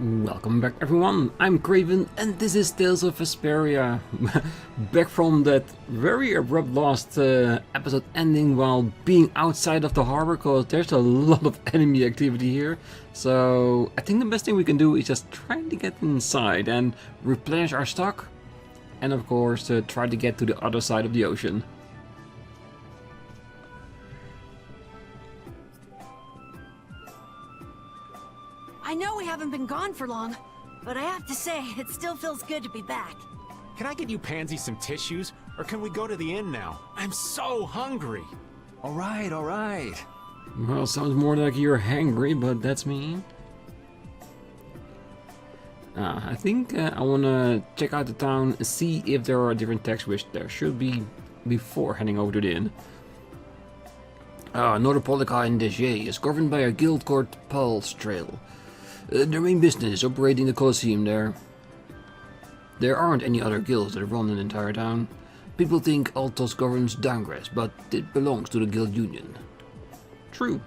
Welcome back everyone, I'm Craven and this is Tales of Vesperia. Back from that very abrupt last episode ending while being outside of the harbor, because there's a lot of enemy activity here. So I think the best thing we can do is just try to get inside and replenish our stock. And of course try to get to the other side of the ocean. I know we haven't been gone for long, but I have to say, it still feels good to be back. Can I get you Pansy some tissues, or can we go to the inn now? I'm so hungry. All right. Well, sounds more like you're hangry, but that's me. I think I want to check out the town and see if there are different texts, which there should be before heading over to the inn. Nordopolica in Desje is governed by a guild called Pulse Trail. Their main business is operating the Colosseum there. There aren't any other guilds that run an entire town. People think Altos governs Downgrass, but it belongs to the guild union. True.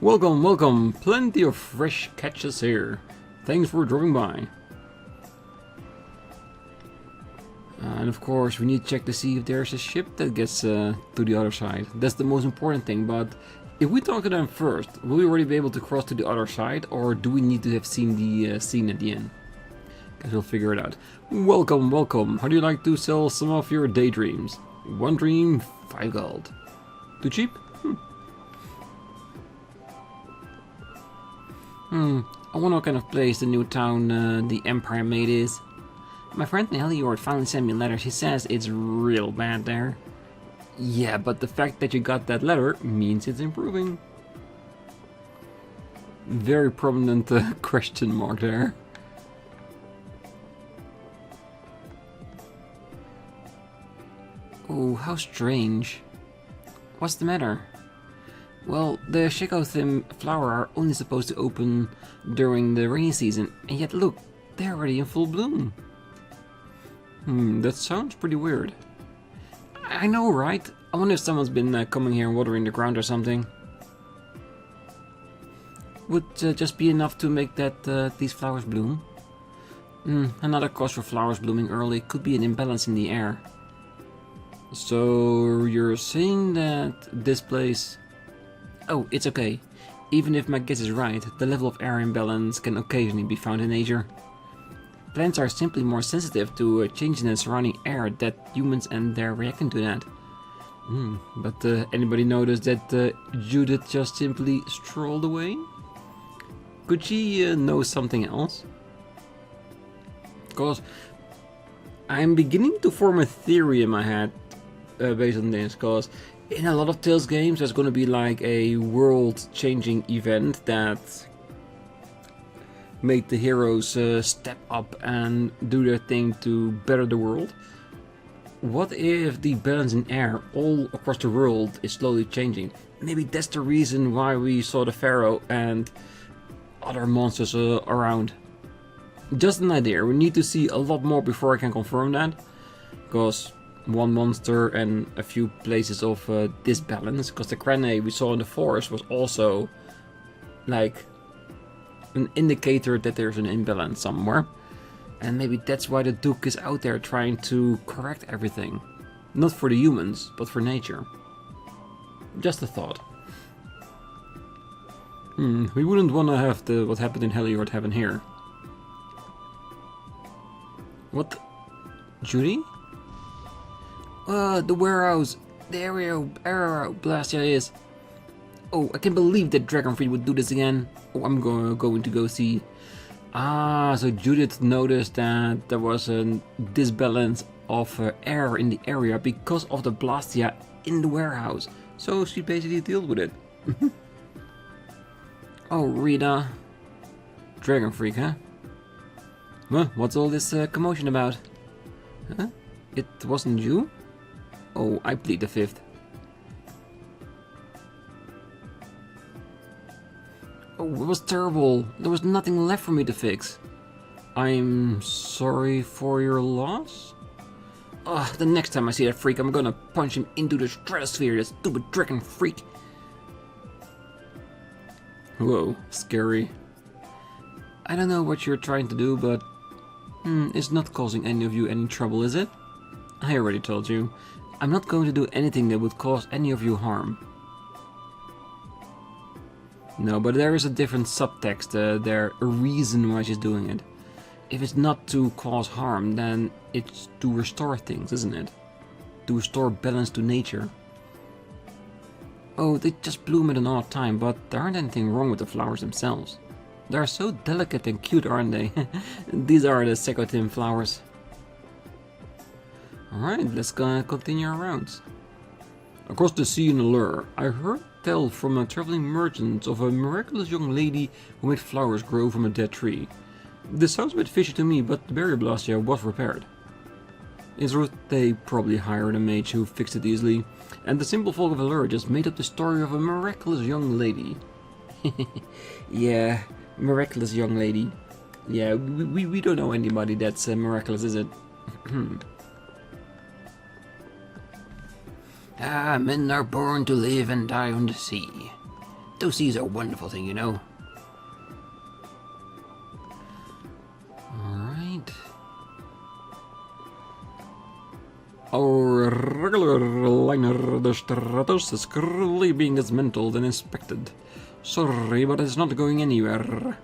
Welcome. Plenty of fresh catches here. Thanks for dropping by. And of course we need to check to see if there's a ship that gets to the other side. That's the most important thing, but if we talk to them first, will we already be able to cross to the other side, or do we need to have seen the scene at the end? Guess we'll figure it out. Welcome. How do you like to sell some of your daydreams? One dream, 5 gold. Too cheap? I wonder what kind of place the new town the Empire made is. My friend Heliord finally sent me a letter. She says it's real bad there. Yeah, but the fact that you got that letter means it's improving. Very prominent question mark there. Oh, how strange. What's the matter? Well, the Shekothim flower are only supposed to open during the rainy season, and yet look, they're already in full bloom. That sounds pretty weird. I know, right? I wonder if someone's been coming here and watering the ground or something. Would just be enough to make that these flowers bloom. Another cause for flowers blooming early could be an imbalance in the air. So you're saying that this place... Oh, it's okay. Even if my guess is right, the level of air imbalance can occasionally be found in nature. Plants are simply more sensitive to changes in the surrounding air that humans and they're reacting to that. But anybody notice that Judith just simply strolled away? Could she know something else? Because I'm beginning to form a theory in my head based on this, because in a lot of Tales games there's going to be like a world-changing event that made the heroes step up and do their thing to better the world. What if the balance in air all across the world is slowly changing? Maybe that's the reason why we saw the Phaeroh and other monsters around. Just an idea, we need to see a lot more before I can confirm that. Because one monster and a few places of disbalance. Because the Crane we saw in the forest was also like an indicator that there's an imbalance somewhere. And maybe that's why the Duke is out there trying to correct everything. Not for the humans, but for nature. Just a thought. We wouldn't want to have what happened in Heliord happen here. What? Judy? The warehouse. The area blastia is. Oh, I can't believe that Dragonfree would do this again. Oh, I'm going to go see. So Judith noticed that there was a disbalance of air in the area because of the blastia in the warehouse. So she basically dealt with it. Oh, Rita. Dragon Freak, huh? Well, what's all this commotion about? Huh? It wasn't you? Oh, I plead the fifth. Oh, it was terrible. There was nothing left for me to fix. I'm sorry for your loss? The next time I see that freak, I'm gonna punch him into the stratosphere, that stupid dragon freak. Whoa, scary. I don't know what you're trying to do, but it's not causing any of you any trouble, is it? I already told you. I'm not going to do anything that would cause any of you harm. No, but there is a different subtext there, a reason why she's doing it. If it's not to cause harm, then it's to restore things, isn't it? To restore balance to nature. Oh, they just bloom at an odd time, but there aren't anything wrong with the flowers themselves. They're so delicate and cute, aren't they? These are the Secotim flowers. Alright, let's continue our rounds. Across the sea in Allure, I heard tell from a traveling merchant of a miraculous young lady who made flowers grow from a dead tree. This sounds a bit fishy to me, but the barrier blastia was repaired. In truth, they probably hired a mage who fixed it easily, and the simple folk of Allure just made up the story of a miraculous young lady. Yeah, miraculous young lady. Yeah, we don't know anybody that's miraculous, is it? Ah, men are born to live and die on the sea. Those seas are a wonderful thing, you know. Alright. Our regular liner, the Stratos, is currently being dismantled and inspected. Sorry, but it's not going anywhere.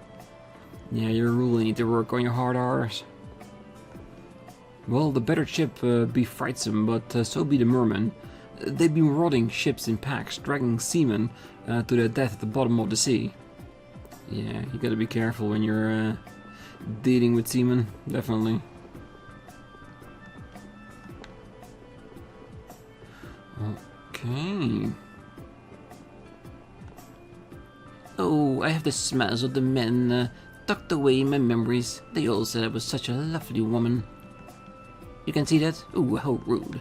Yeah, you really need to work on your hard R's. Well, the battered ship be frightsome, but so be the mermen. They've been rotting ships in packs, dragging seamen to their death at the bottom of the sea. Yeah, you gotta be careful when you're dealing with seamen, definitely. Okay. Oh, I have the smells of the men tucked away in my memories. They all said I was such a lovely woman. You can see that? Ooh, how rude.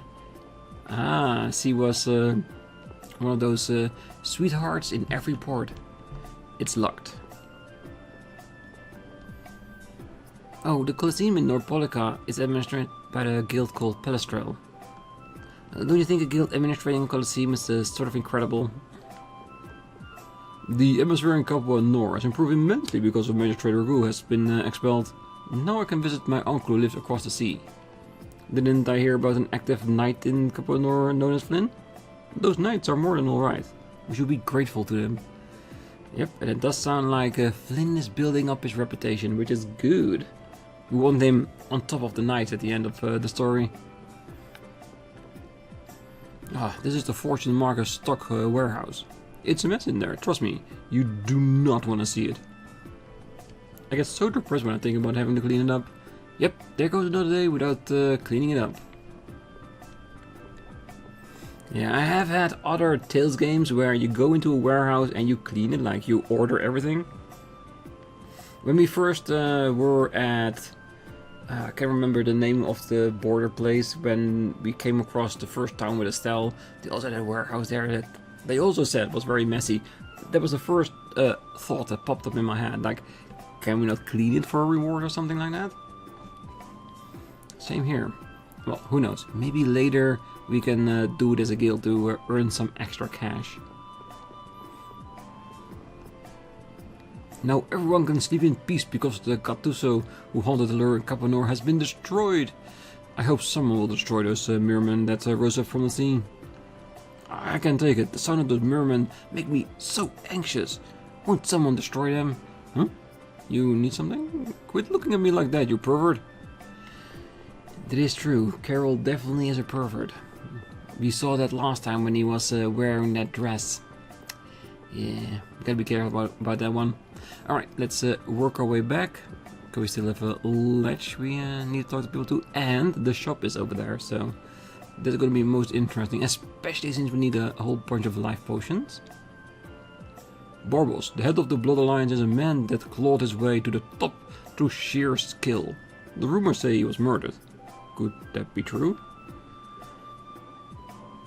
Ah, she was one of those sweethearts in every port. It's locked. Oh, the Colosseum in Norpolica is administered by the guild called Pelestrel. Don't you think a guild administrating a Colosseum is sort of incredible? The atmosphere in Capua Nor has improved immensely because of Major Trader Gu has been expelled. Now I can visit my uncle who lives across the sea. Didn't I hear about an active knight in Capua Nor known as Flynn? Those knights are more than alright. We should be grateful to them. Yep, and it does sound like Flynn is building up his reputation, which is good. We want him on top of the knights at the end of the story. Ah, this is the Fortune Marker stock warehouse. It's a mess in there, trust me. You do not want to see it. I get so depressed when I think about having to clean it up. Yep, there goes another day without cleaning it up. Yeah, I have had other Tales games where you go into a warehouse and you clean it, like you order everything. When we first were at... I can't remember the name of the border place, when we came across the first town with Estelle. They also had a warehouse there that they also said was very messy. That was the first thought that popped up in my head, like, can we not clean it for a reward or something like that? Same here. Well, who knows, maybe later we can do it as a guild to earn some extra cash. Now everyone can sleep in peace because the Gattuso who haunted the lure in Capua Nor has been destroyed. I hope someone will destroy those mermen that rose up from the sea. I can't take it. The sound of those mermen make me so anxious. Won't someone destroy them? Huh? You need something? Quit looking at me like that, you pervert. That is true. Carol definitely is a pervert. We saw that last time when he was wearing that dress. Yeah, gotta be careful about that one. Alright, let's work our way back. Because we still have a ledge we need to talk to people to. And the shop is over there, so that's gonna be most interesting. Especially since we need a whole bunch of life potions. Barbos, the head of the Blood Alliance, is a man that clawed his way to the top through sheer skill. The rumors say he was murdered. Could that be true?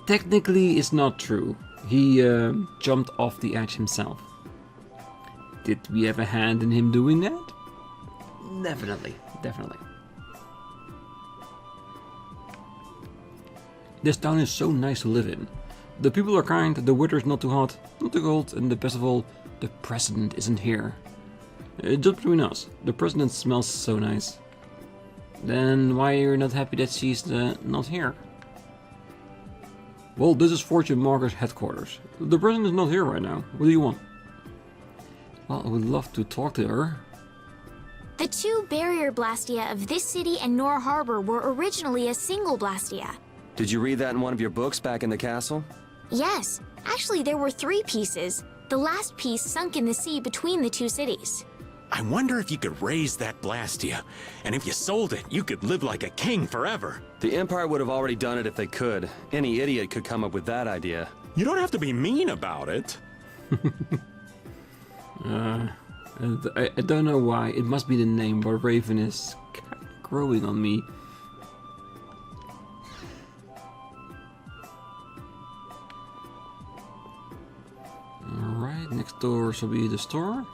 Technically, it's not true. He jumped off the edge himself. Did we have a hand in him doing that? Definitely, definitely. This town is so nice to live in. The people are kind, the weather's not too hot, not too cold, and the best of all, the president isn't here. Just between us, the president smells so nice. Then why are you not happy that she's not here? Well, this is Fortune Marker's headquarters. The president is not here right now. What do you want? Well, I would love to talk to her. The two barrier blastia of this city and Nor Harbor were originally a single blastia. Did you read that in one of your books back in the castle? Yes, actually there were 3 pieces. The last piece sunk in the sea between the 2 cities. I wonder if you could raise that blastia, and if you sold it, you could live like a king forever. The Empire would have already done it if they could. Any idiot could come up with that idea. You don't have to be mean about it. I don't know why. It must be the name, but Raven is kind of growing on me. Alright, next door shall be the store.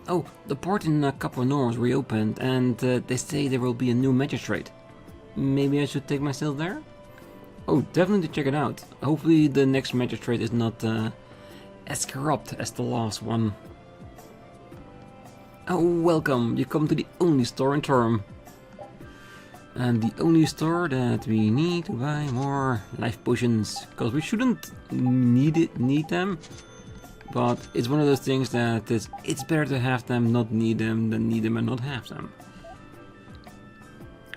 Oh, the port in Capo Nord was reopened, and they say there will be a new magistrate. Maybe I should take myself there? Oh, definitely check it out. Hopefully the next magistrate is not as corrupt as the last one. Oh, welcome. You come to the only store in Term. And the only store that we need to buy more life potions. Because we shouldn't need them. But it's one of those things that it's better to have them, not need them, than need them and not have them.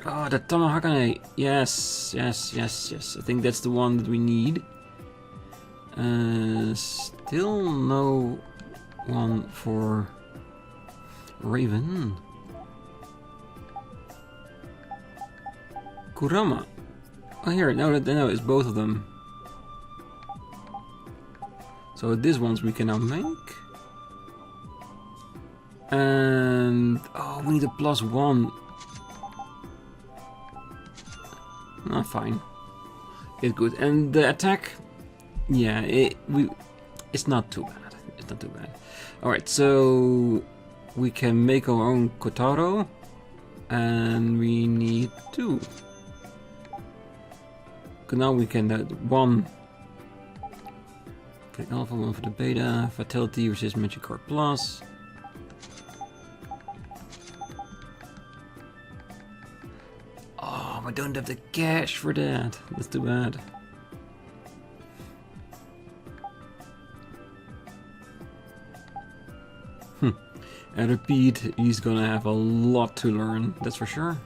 Oh, the Tamahakane. Yes. I think that's the one that we need. Still no one for Raven. Kurama. Oh, here. No, it's both of them. So these ones we can now make. And oh, we need a +1. Ah, fine. It's good. And the attack, yeah, it's not too bad. It's not too bad. All right, so we can make our own Kotaro, and we need 2. Now we can one. For the alpha, 1 for the beta, fatality, resist magic card plus. Oh, I don't have the cash for that. That's too bad. I repeat, he's gonna have a lot to learn, that's for sure.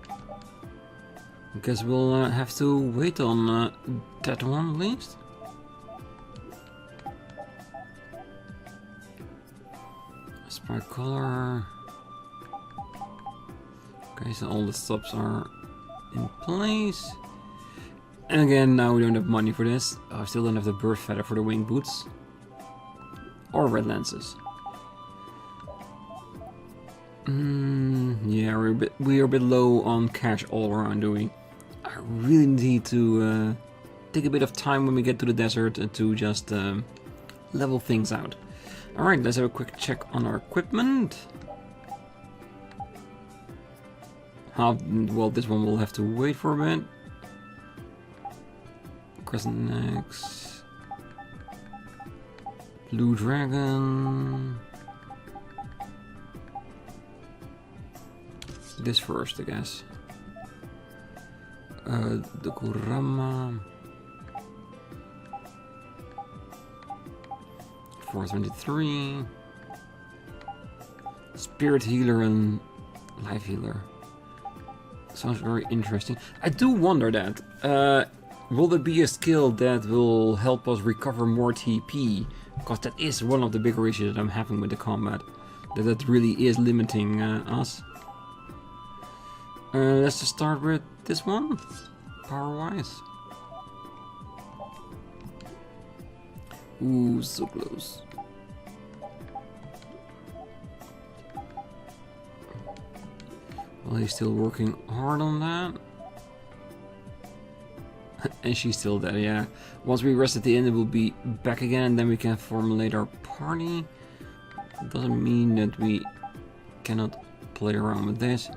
I guess we'll have to wait on that one at least. Spark color. Okay, so all the stops are in place. And again, now we don't have money for this. I still don't have the bird feather for the wing boots. Or red lenses. Yeah, we are a bit low on cash all around, do we? I really need to take a bit of time when we get to the desert to just level things out. Alright, let's have a quick check on our equipment. Well, this one will have to wait for a bit. Crescent necks. Blue dragon. This first, I guess. The Kurama. 423. Spirit healer and life healer. Sounds very interesting. I do wonder that. Will there be a skill that will help us recover more TP? Because that is one of the bigger issues that I'm having with the combat. That really is limiting us. Let's just start with this one, power-wise. Ooh, so close. Well, he's still working hard on that. And she's still dead, yeah. Once we rest at the end, it will be back again, and then we can formulate our party. Doesn't mean that we cannot play around with this.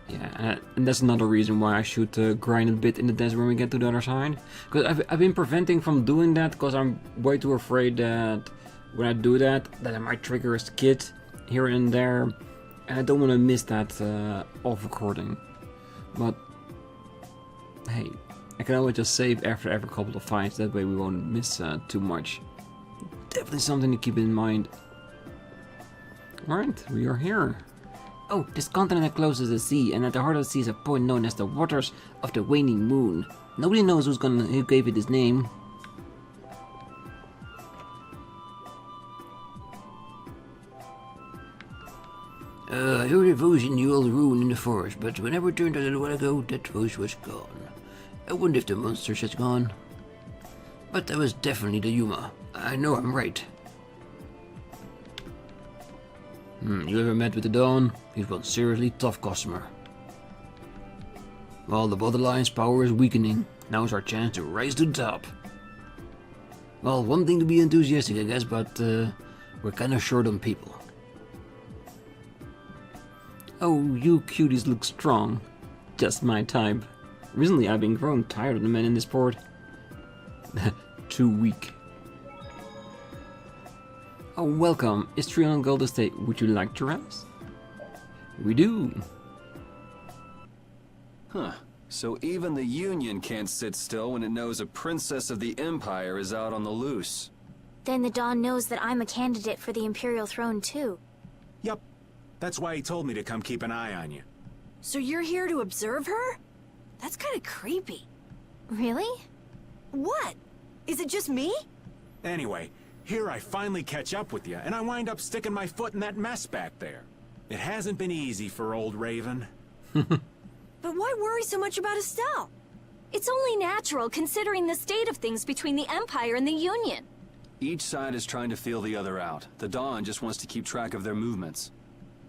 Yeah, and that's another reason why I should grind a bit in the desert when we get to the other side. Because I've been preventing from doing that because I'm way too afraid that When I do that, then I might trigger a skid here and there, and I don't want to miss that off recording. But hey, I can always just save after every couple of fights, that way we won't miss too much. Definitely something to keep in mind. Alright, we are here. Oh, this continent is close to the sea, and at the heart of the sea is a point known as the Waters of the Waning Moon. Nobody knows who gave it this name. I heard a voice in the old ruin in the forest, but when I returned a little while ago, that voice was gone. I wonder if the monster has gone. But that was definitely the Yuma. I know I'm right. You ever met with the Dawn? He's one seriously tough customer. Well, the Borderline's power is weakening. Now's our chance to rise to the top. Well, one thing to be enthusiastic, I guess, but we're kinda short on people. Oh, you cuties look strong. Just my type. Recently I've been growing tired of the men in this port. Too weak. Oh, welcome. It's 300 gold estate. Would you like to rest? We do. Huh. So even the Union can't sit still when it knows a princess of the Empire is out on the loose. Then the Dawn knows that I'm a candidate for the Imperial throne too. Yup. That's why he told me to come keep an eye on you. So you're here to observe her? That's kind of creepy. Really? What? Is it just me? Anyway, here I finally catch up with you, and I wind up sticking my foot in that mess back there. It hasn't been easy for old Raven. But why worry so much about Estelle? It's only natural considering the state of things between the Empire and the Union. Each side is trying to feel the other out. The Dawn just wants to keep track of their movements.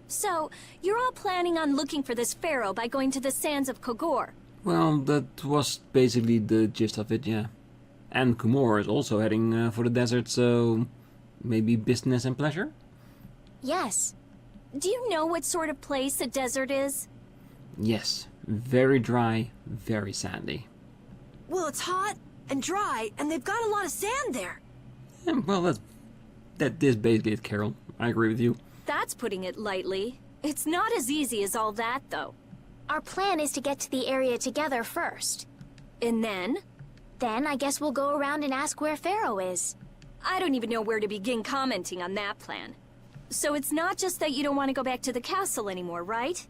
So, you're all planning on looking for this Phaeroh by going to the sands of Kogor. Well, that was basically the gist of it, yeah. And Kumor is also heading for the desert, so maybe business and pleasure? Yes. Do you know what sort of place a desert is? Yes. Very dry, very sandy. Well, it's hot and dry, and they've got a lot of sand there. Yeah, well, that is basically it, Carol. I agree with you. That's putting it lightly. It's not as easy as all that, though. Our plan is to get to the area together first. And then? Then I guess we'll go around and ask where Phaeroh is. I don't even know where to begin commenting on that plan. So it's not just that you don't want to go back to the castle anymore, right?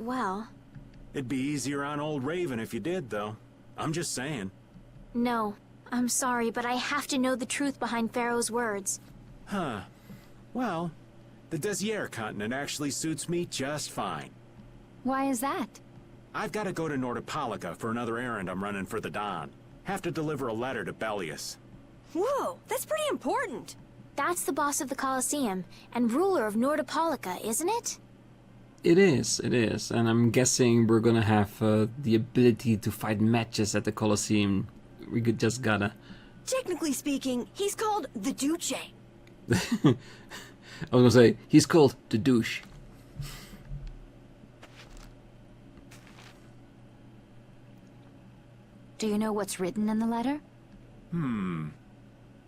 Well... It'd be easier on old Raven if you did, though. I'm just saying. No. I'm sorry, but I have to know the truth behind Phaeroh's words. Huh. Well, the Desier continent actually suits me just fine. Why is that? I've got to go to Nordopolica for another errand I'm running for the Don. Have to deliver a letter to Bellius. Whoa, that's pretty important. That's the boss of the Colosseum, and ruler of Nordopolica, isn't it? It is, and I'm guessing we're gonna have the ability to fight matches at the Colosseum. We could just gotta... Technically speaking, he's called the Duce. I was gonna say, he's called the douche. Do you know what's written in the letter?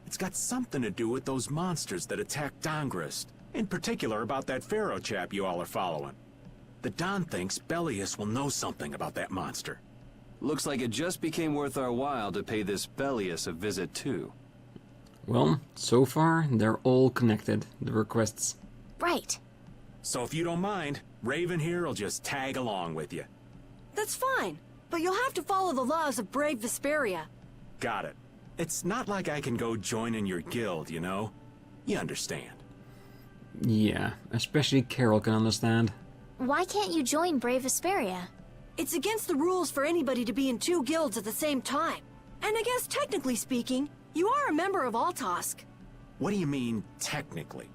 It's got something to do with those monsters that attacked Dongrist. In particular about that Phaeroh chap you all are following. The Don thinks Bellius will know something about that monster. Looks like it just became worth our while to pay this Bellius a visit too. Well, so far, they're all connected, the requests. Right. So if you don't mind, Raven here will just tag along with you. That's fine, but you'll have to follow the laws of brave Vesperia. Got it. It's not like I can go join in your guild, you know? You understand. Yeah, especially Carol can understand. Why can't you join Brave Vesperia? It's against the rules for anybody to be in two guilds at the same time. And I guess technically speaking, you are a member of Altosk. What do you mean, technically?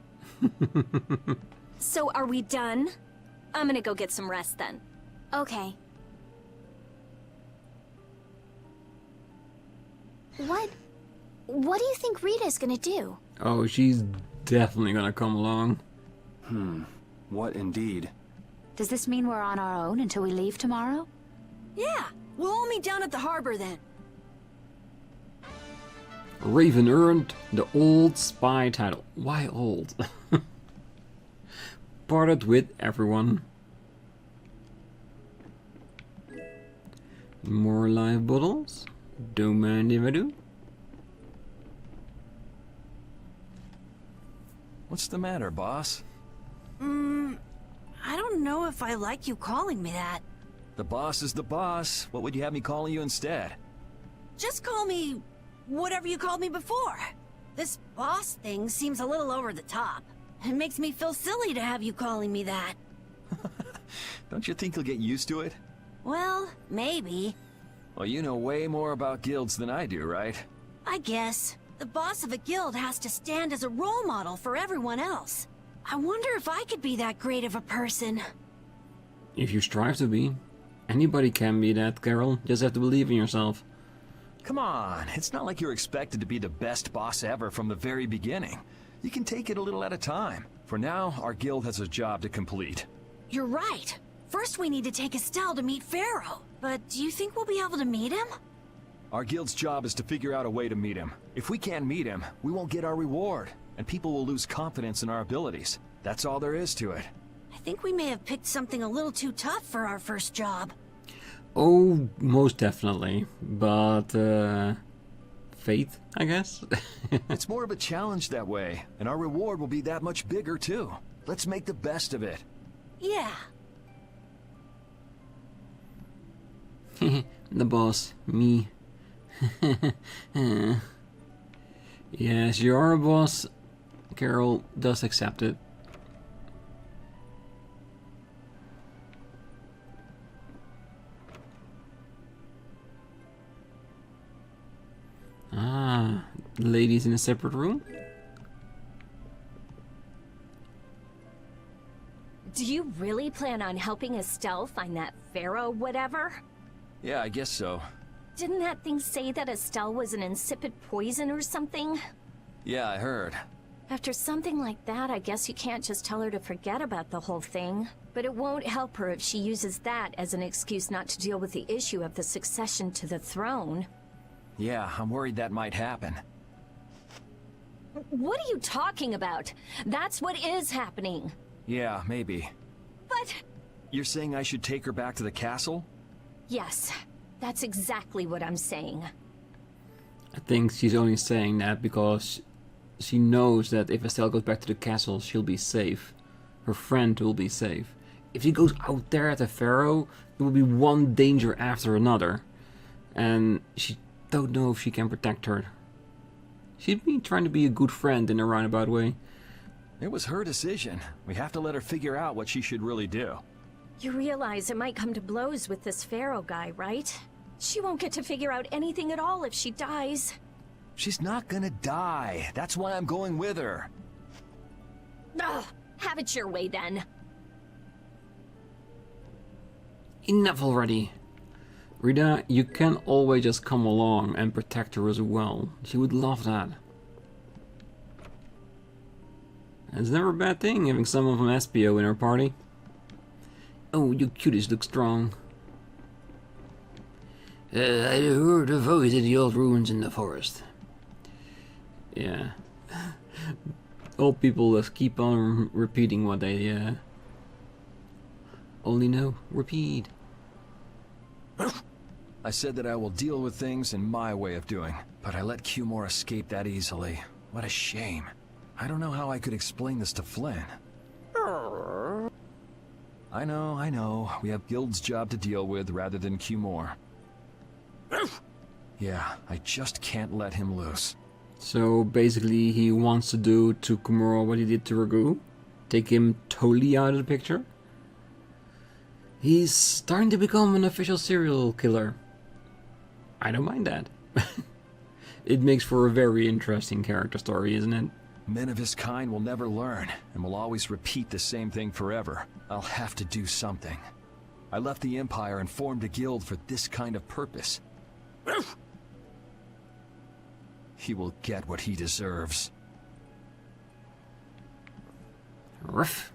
So are we done? I'm gonna go get some rest then. Okay. What do you think Rita's gonna do? Oh, she's definitely gonna come along. What indeed? Does this mean we're on our own until we leave tomorrow? Yeah, we'll all meet down at the harbor then. Raven earned the old spy title. Why old? Parted with everyone. More live bottles. Don't mind if I do. What's the matter, boss? I don't know if I like you calling me that. The boss is the boss. What would you have me calling you instead? Just call me whatever you called me before. This boss thing seems a little over the top. It makes me feel silly to have you calling me that. Don't you think you'll get used to it? Well, maybe. Well, you know way more about guilds than I do, right? I guess. The boss of a guild has to stand as a role model for everyone else. I wonder if I could be that great of a person. If you strive to be. Anybody can be that, Carol. Just have to believe in yourself. Come on, it's not like you're expected to be the best boss ever from the very beginning. You can take it a little at a time. For now, our guild has a job to complete. You're right. First we need to take Estelle to meet Phaeroh. But do you think we'll be able to meet him? Our guild's job is to figure out a way to meet him. If we can't meet him, we won't get our reward, and people will lose confidence in our abilities. That's all there is to it. I think we may have picked something a little too tough for our first job. Oh, most definitely. But, fate, I guess? It's more of a challenge that way, and our reward will be that much bigger, too. Let's make the best of it. Yeah. The boss, me. Yes, you are a boss. Carol does accept it. Ah, ladies in a separate room? Do you really plan on helping Estelle find that Phaeroh whatever? Yeah, I guess so. Didn't that thing say that Estelle was an insipid poison or something? Yeah, I heard. After something like that, I guess you can't just tell her to forget about the whole thing. But it won't help her if she uses that as an excuse not to deal with the issue of the succession to the throne. Yeah, I'm worried that might happen. What are you talking about? That's what is happening. Yeah, maybe. But... You're saying I should take her back to the castle? Yes, that's exactly what I'm saying. I think she's only saying that because she knows that if Estelle goes back to the castle, she'll be safe. Her friend will be safe. If she goes out there at the Phaeroh, there will be one danger after another. And she don't know if she can protect her. She's been trying to be a good friend in a roundabout way. It was her decision. We have to let her figure out what she should really do. You realize it might come to blows with this Phaeroh guy, right? She won't get to figure out anything at all if she dies. She's not gonna die. That's why I'm going with her. Ugh, have it your way then. Enough already. Rita, you can always just come along and protect her as well. She would love that. It's never a bad thing having someone from Espio in our party. Oh, you cuties look strong. I heard a voice in the old ruins in the forest. Yeah. Old people just keep on repeating what they only know. Repeat. I said that I will deal with things in my way of doing, but I let Cumore escape that easily. What a shame. I don't know how I could explain this to Flynn. I know. We have Guild's job to deal with rather than Cumore. Yeah, I just can't let him loose. So basically he wants to do to Kumura what he did to Ragu. Take him totally out of the picture. He's starting to become an official serial killer. I don't mind that. It makes for a very interesting character story, isn't it? Men of his kind will never learn, and will always repeat the same thing forever. I'll have to do something. I left the Empire and formed a guild for this kind of purpose. He will get what he deserves. Ruff.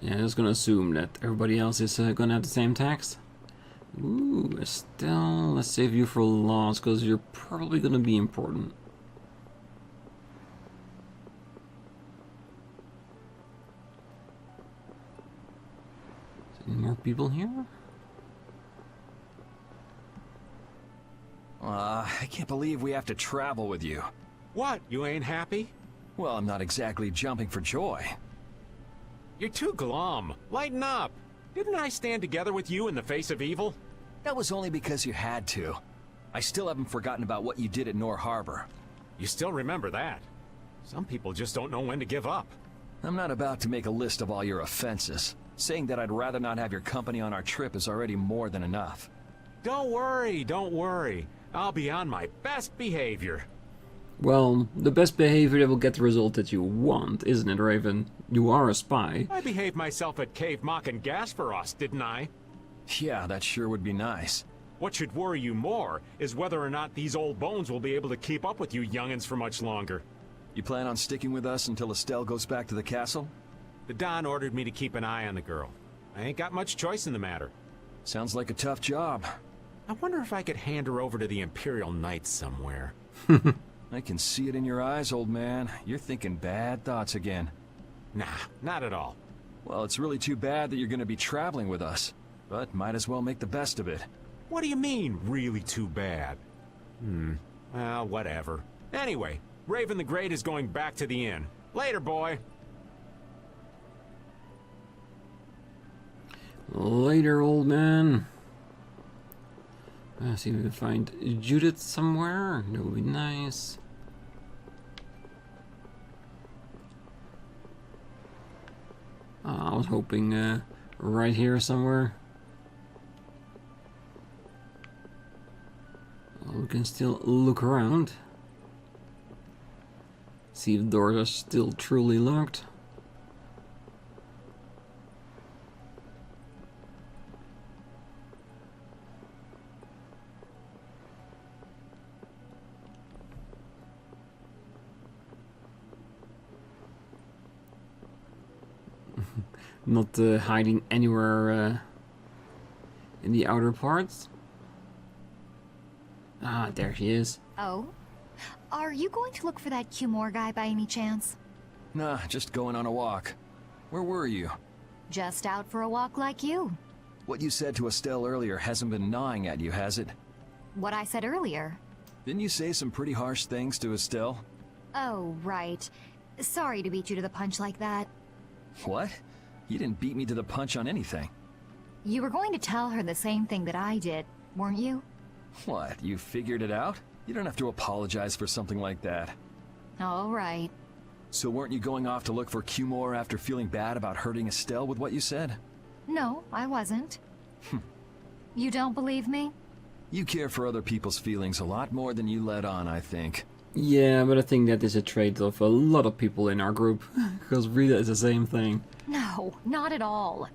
Yeah, I'm just gonna assume that everybody else is gonna have the same text. Ooh, Estelle, let's save you for last, because you're probably gonna be important. Any more people here? I can't believe we have to travel with you. What, you ain't happy? Well, I'm not exactly jumping for joy. You're too glum. Lighten up. Didn't I stand together with you in the face of evil? That was only because you had to. I still haven't forgotten about what you did at Nor Harbor. You still remember that. Some people just don't know when to give up. I'm not about to make a list of all your offenses. Saying that I'd rather not have your company on our trip is already more than enough. Don't worry, don't worry. I'll be on my best behavior. Well, the best behavior that will get the result that you want, isn't it, Raven? You are a spy. I behaved myself at Cave Mock and Gas for us, didn't I? Yeah, that sure would be nice. What should worry you more is whether or not these old bones will be able to keep up with you youngins for much longer. You plan on sticking with us until Estelle goes back to the castle? The Don ordered me to keep an eye on the girl. I ain't got much choice in the matter. Sounds like a tough job. I wonder if I could hand her over to the Imperial Knights somewhere. I can see it in your eyes, old man. You're thinking bad thoughts again. Nah, not at all. Well, it's really too bad that you're going to be traveling with us. But might as well make the best of it. What do you mean, really too bad? Well, whatever. Anyway, Raven the Great is going back to the inn. Later, boy. Later, old man. See if we can find Judith somewhere. That would be nice. I was hoping right here somewhere. Well, we can still look around. See if the doors are still truly locked. Not hiding anywhere in the outer parts. Ah, there she is. Oh? Are you going to look for that Qmore guy by any chance? Nah, just going on a walk. Where were you? Just out for a walk like you. What you said to Estelle earlier hasn't been gnawing at you, has it? What I said earlier. Didn't you say some pretty harsh things to Estelle? Oh, right. Sorry to beat you to the punch like that. What? You didn't beat me to the punch on anything. You were going to tell her the same thing that I did, weren't you? What, you figured it out? You don't have to apologize for something like that. All right. So weren't you going off to look for Qmore after feeling bad about hurting Estelle with what you said? No, I wasn't. You don't believe me? You care for other people's feelings a lot more than you let on, I think. Yeah, but I think that is a trait of a lot of people in our group. Because Rita is the same thing. No, not at all.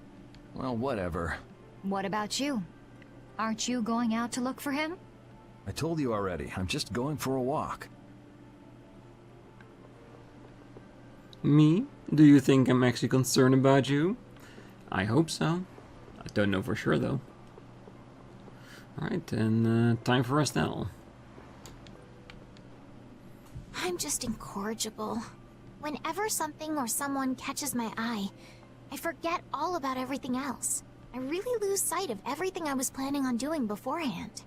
Well, whatever. What about you? Aren't you going out to look for him? I told you already, I'm just going for a walk. Me? Do you think I'm actually concerned about you? I hope so. I don't know for sure though. Alright, then time for Estelle. I'm just incorrigible. Whenever something or someone catches my eye, I forget all about everything else. I really lose sight of everything I was planning on doing beforehand.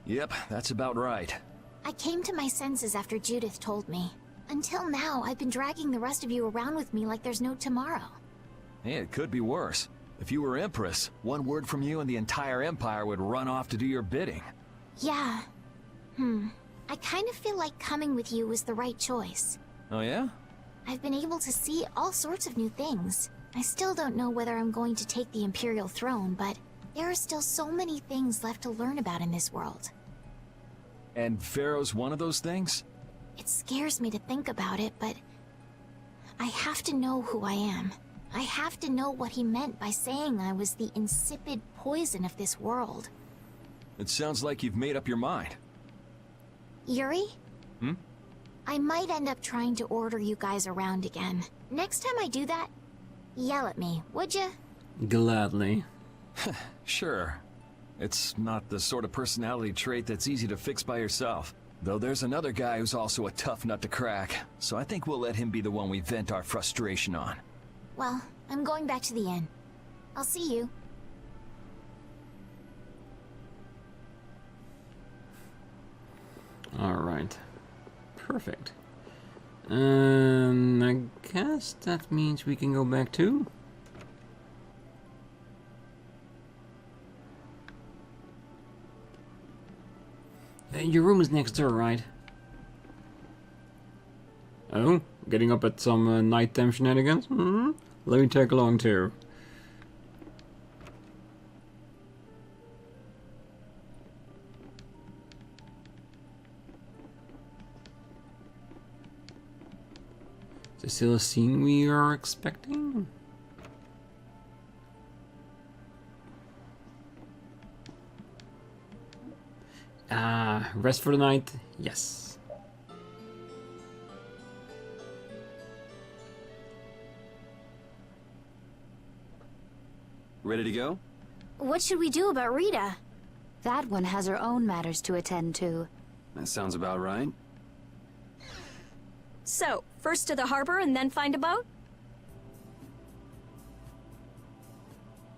Yep, that's about right. I came to my senses after Judith told me. Until now, I've been dragging the rest of you around with me like there's no tomorrow. Hey, it could be worse. If you were Empress, one word from you and the entire Empire would run off to do your bidding. Yeah. I kind of feel like coming with you was the right choice. Oh yeah? I've been able to see all sorts of new things. I still don't know whether I'm going to take the Imperial throne, but there are still so many things left to learn about in this world. And Phaeroh's one of those things? It scares me to think about it, but I have to know who I am. I have to know what he meant by saying I was the insipid poison of this world. It sounds like you've made up your mind. Yuri? I might end up trying to order you guys around again. Next time I do that, yell at me, would ya? Gladly. Sure. It's not the sort of personality trait that's easy to fix by yourself. Though there's another guy who's also a tough nut to crack, so I think we'll let him be the one we vent our frustration on. Well, I'm going back to the inn. I'll see you. Alright. Perfect. I guess that means we can go back too. Your room is next door, right? Oh, getting up at some nighttime shenanigans? Let me tag along too. Is this still a scene we are expecting? Rest for the night? Yes. Ready to go? What should we do about Rita? That one has her own matters to attend to. That sounds about right. So, first to the harbor and then find a boat?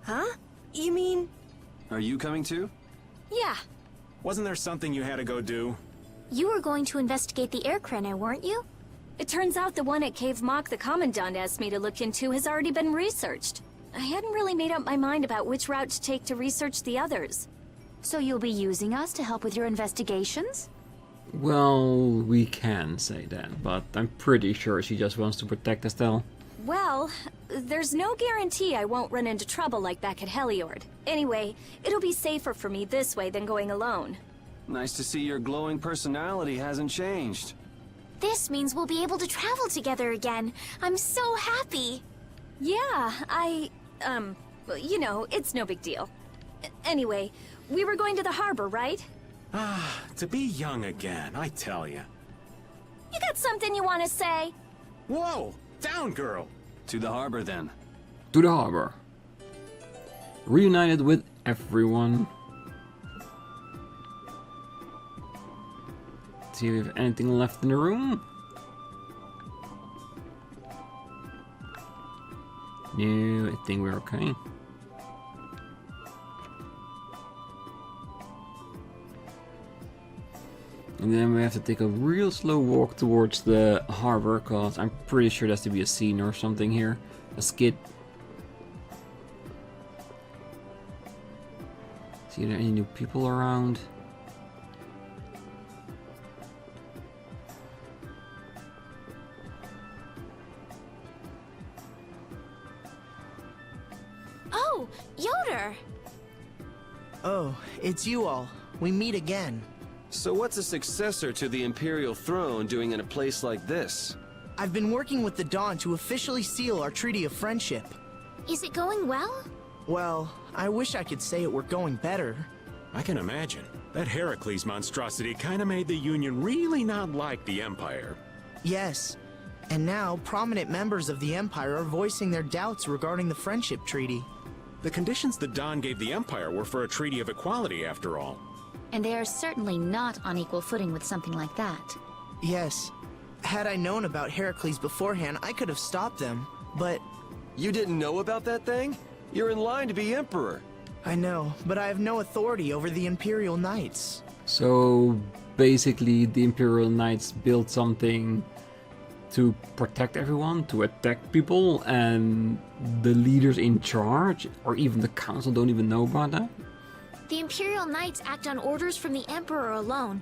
Huh? You mean... Are you coming too? Yeah. Wasn't there something you had to go do? You were going to investigate the air craner, weren't you? It turns out the one at Cave Mock the Commandant asked me to look into has already been researched. I hadn't really made up my mind about which route to take to research the others. So you'll be using us to help with your investigations? Well, we can say that, but I'm pretty sure she just wants to protect Estelle. Well, there's no guarantee I won't run into trouble like back at Heliord. Anyway, it'll be safer for me this way than going alone. Nice to see your glowing personality hasn't changed. This means we'll be able to travel together again. I'm so happy. Yeah, you know, it's no big deal. Anyway, we were going to the harbor, right? Ah, to be young again, I tell ya. You got something you want to say? Whoa! Down, girl! To the harbor, then. To the harbor. Reunited with everyone. See if we have anything left in the room. No, I think we're okay. And then we have to take a real slow walk towards the harbor, because I'm pretty sure there has to be a scene or something here. A skit. See, are there any new people around? Oh, Yoder! Oh, it's you all. We meet again. So what's a successor to the Imperial throne doing in a place like this? I've been working with the Dawn to officially seal our Treaty of Friendship. Is it going well? Well, I wish I could say it were going better. I can imagine. That Heracles monstrosity kinda made the Union really not like the Empire. Yes. And now, prominent members of the Empire are voicing their doubts regarding the Friendship Treaty. The conditions the Dawn gave the Empire were for a treaty of equality, after all. And they are certainly not on equal footing with something like that. Yes. Had I known about Heracles beforehand, I could have stopped them, but... You didn't know about that thing? You're in line to be Emperor. I know, but I have no authority over the Imperial Knights. So basically the Imperial Knights built something to protect everyone, to attack people, and the leaders in charge, or even the council, don't even know about that? The Imperial Knights act on orders from the Emperor alone.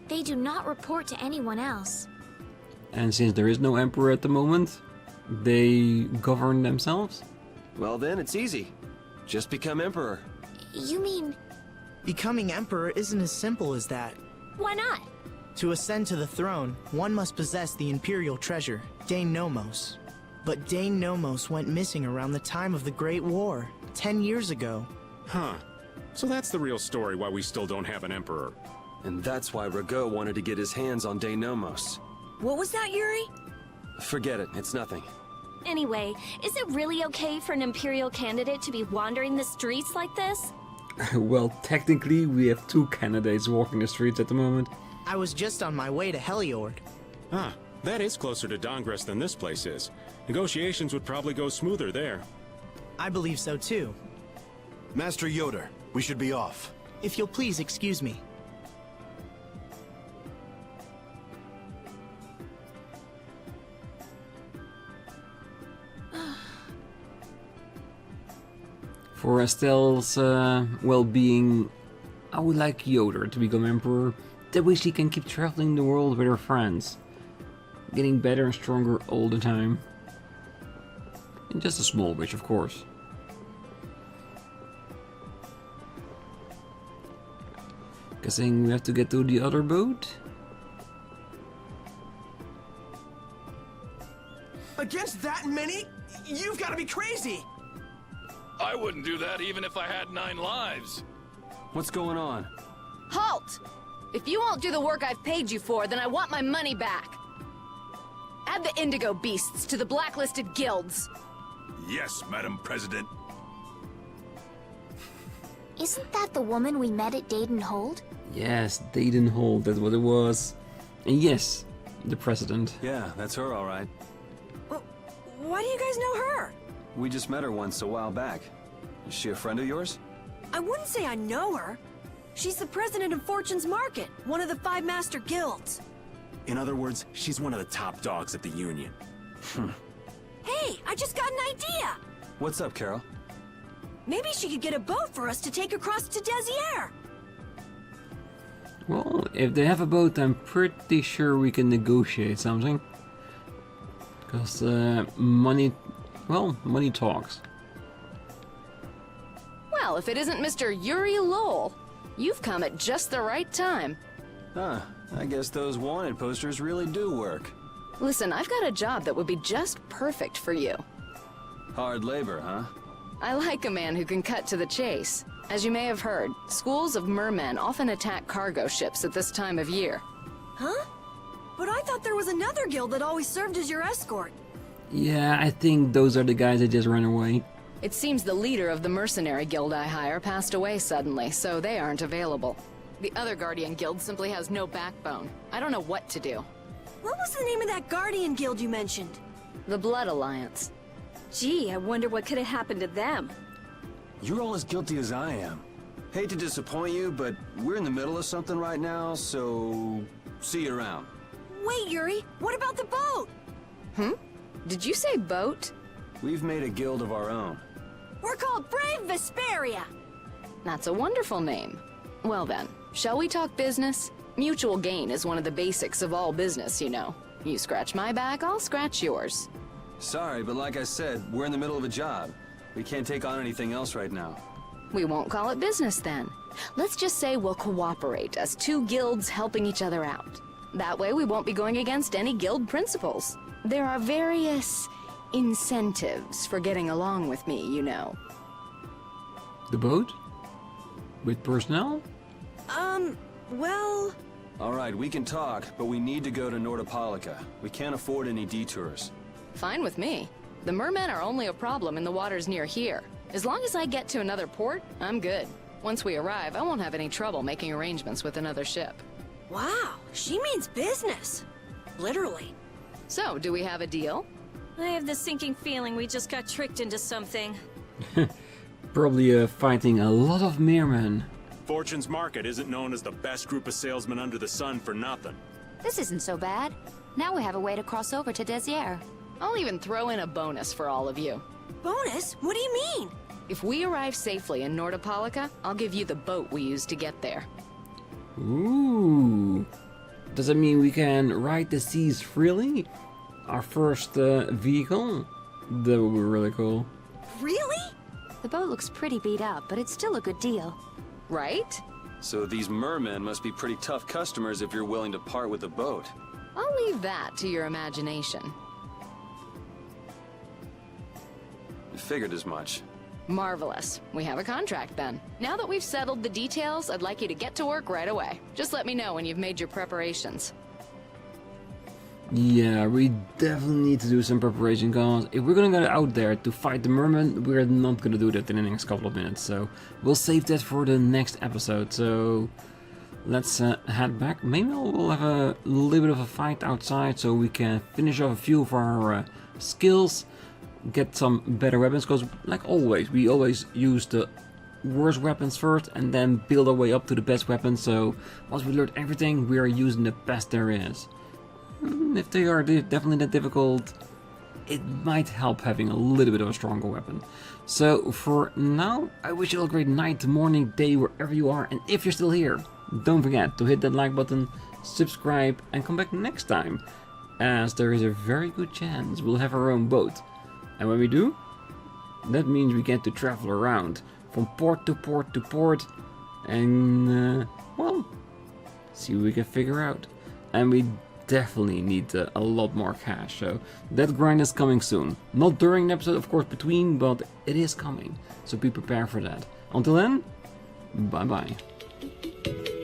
They do not report to anyone else. And since there is no emperor at the moment, they govern themselves? Well then, it's easy. Just become Emperor. You mean... Becoming Emperor isn't as simple as that. Why not? To ascend to the throne, one must possess the Imperial treasure, Dane Nomos. But Dane Nomos went missing around the time of the Great War, 10 years ago. Huh. So that's the real story why we still don't have an Emperor. And that's why Rago wanted to get his hands on Denomos. What was that, Yuri? Forget it, it's nothing. Anyway, is it really okay for an Imperial candidate to be wandering the streets like this? Well, technically, we have 2 candidates walking the streets at the moment. I was just on my way to Heliord. Ah, that is closer to Dongress than this place is. Negotiations would probably go smoother there. I believe so too. Master Yoder, we should be off. If you'll please excuse me. For Estelle's well-being, I would like Yoder to become Emperor. That way she can keep traveling the world with her friends. Getting better and stronger all the time. And just a small wish, of course. Guessing we have to get to the other boat? Against that many? You've got to be crazy! I wouldn't do that even if I had 9 lives. What's going on? Halt! If you won't do the work I've paid you for, then I want my money back. Add the Indigo Beasts to the blacklisted guilds. Yes, Madam President. Isn't that the woman we met at Dayton-Hold? Yes, Dayton-Hold, that's what it was. And yes, the President. Yeah, that's her, all right. Well, why do you guys know her? We just met her once a while back. Is she a friend of yours? I wouldn't say I know her. She's the president of Fortune's Market, one of the 5 master guilds. In other words, she's one of the top dogs at the Union. Hey, I just got an idea! What's up, Carol? Maybe she could get a boat for us to take across to Desier. Well, if they have a boat, I'm pretty sure we can negotiate something. Because money talks. Well, if it isn't Mr. Yuri Lowell, you've come at just the right time. Huh, I guess those wanted posters really do work. Listen, I've got a job that would be just perfect for you. Hard labor, huh? I like a man who can cut to the chase. As you may have heard, schools of mermen often attack cargo ships at this time of year. Huh? But I thought there was another guild that always served as your escort. Yeah, I think those are the guys that just ran away. It seems the leader of the mercenary guild I hire passed away suddenly, so they aren't available. The other Guardian guild simply has no backbone. I don't know what to do. What was the name of that Guardian guild you mentioned? The Blood Alliance. Gee, I wonder what could have happened to them. You're all as guilty as I am. Hate to disappoint you, but we're in the middle of something right now, so see you around. Wait, Yuri, what about the boat? Did you say boat? We've made a guild of our own. We're called Brave Vesperia. That's a wonderful name. Well then, shall we talk business? Mutual gain is one of the basics of all business, you know. You scratch my back, I'll scratch yours. Sorry, but like I said, we're in the middle of a job. We can't take on anything else right now. We won't call it business then. Let's just say we'll cooperate as 2 guilds helping each other out. That way we won't be going against any guild principles. There are various incentives for getting along with me, you know. The boat? With personnel? Well... Alright, we can talk, but we need to go to Nordopolica. We can't afford any detours. Fine with me. The mermen are only a problem in the waters near here. As long as I get to another port, I'm good. Once we arrive, I won't have any trouble making arrangements with another ship. Wow, she means business. Literally. So, do we have a deal? I have the sinking feeling we just got tricked into something. Probably fighting a lot of mermen. Fortune's Market isn't known as the best group of salesmen under the sun for nothing. This isn't so bad. Now we have a way to cross over to Desier. I'll even throw in a bonus for all of you. Bonus? What do you mean? If we arrive safely in Nordopolica, I'll give you the boat we used to get there. Ooh. Does that mean we can ride the seas freely? Our first vehicle? That would be really cool. Really? The boat looks pretty beat up, but it's still a good deal. Right? So these mermen must be pretty tough customers if you're willing to part with the boat. I'll leave that to your imagination. I figured as much. Marvelous. We have a contract then. Now that we've settled the details, I'd like you to get to work right away. Just let me know when you've made your preparations. Yeah, we definitely need to do some preparation, because if we're gonna go out there to fight the merman, we're not gonna do that in the next couple of minutes. So we'll save that for the next episode. So let's head back. Maybe we'll have a little bit of a fight outside so we can finish off a few of our skills, get some better weapons, because like always, we always use the worst weapons first and then build our way up to the best weapons. So once we learn everything, we are using the best there is. If they are definitely that difficult, it might help having a little bit of a stronger weapon. So for now, I wish you all a great night, morning, day, wherever you are. And if you're still here, don't forget to hit that like button, subscribe, and come back next time, as there is a very good chance we'll have our own boat. And when we do, that means we get to travel around from port to port to port and, well, see what we can figure out. And we definitely need a lot more cash, so that grind is coming soon. Not during the episode, of course, between, but it is coming. So be prepared for that. Until then, bye bye.